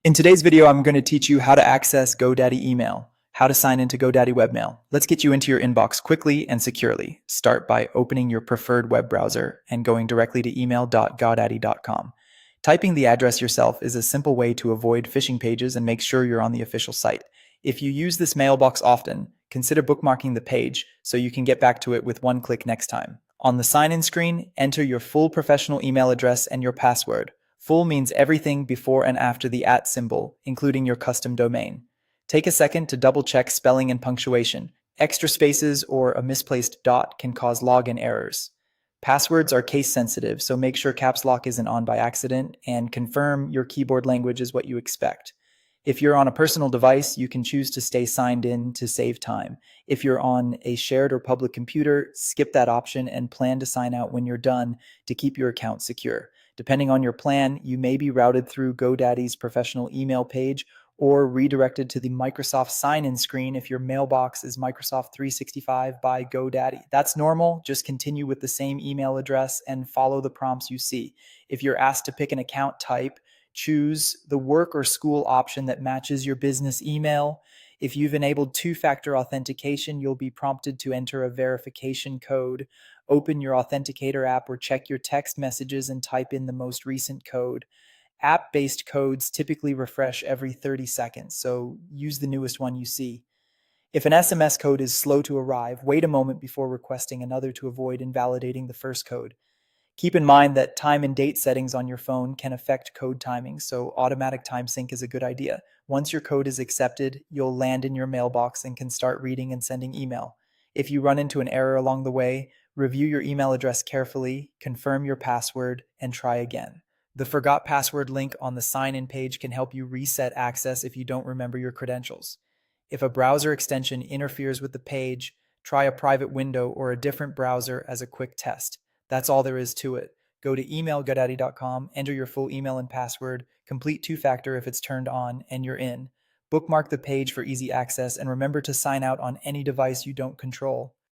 In today's video, I'm going to teach you how to access GoDaddy email, how to sign into GoDaddy webmail. Let's get you into your inbox quickly and securely. Start by opening your preferred web browser and going directly to email.godaddy.com. Typing the address yourself is a simple way to avoid phishing pages and make sure you're on the official site. If you use this mailbox often, consider bookmarking the page so you can get back to it with one click next time. On the sign-in screen, enter your full professional email address and your password. Full means everything before and after the @ symbol, including your custom domain. Take a second to double check spelling and punctuation. Extra spaces or a misplaced dot can cause login errors. Passwords are case sensitive, so make sure caps lock isn't on by accident and confirm your keyboard language is what you expect. If you're on a personal device, you can choose to stay signed in to save time. If you're on a shared or public computer, skip that option and plan to sign out when you're done to keep your account secure. Depending on your plan, you may be routed through GoDaddy's professional email page or redirected to the Microsoft sign-in screen if your mailbox is Microsoft 365 by GoDaddy. That's normal. Just continue with the same email address and follow the prompts you see. If you're asked to pick an account type, choose the work or school option that matches your business email. If you've enabled two-factor authentication, you'll be prompted to enter a verification code. Open your Authenticator app or check your text messages and type in the most recent code. App-based codes typically refresh every 30 seconds, so use the newest one you see. If an SMS code is slow to arrive, wait a moment before requesting another to avoid invalidating the first code. Keep in mind that time and date settings on your phone can affect code timing, so automatic time sync is a good idea. Once your code is accepted, you'll land in your mailbox and can start reading and sending email. If you run into an error along the way, review your email address carefully, confirm your password, and try again. The Forgot Password link on the sign-in page can help you reset access if you don't remember your credentials. If a browser extension interferes with the page, try a private window or a different browser as a quick test. That's all there is to it. Go to emailgodaddy.com, enter your full email and password, complete two-factor if it's turned on, and you're in. Bookmark the page for easy access, and remember to sign out on any device you don't control.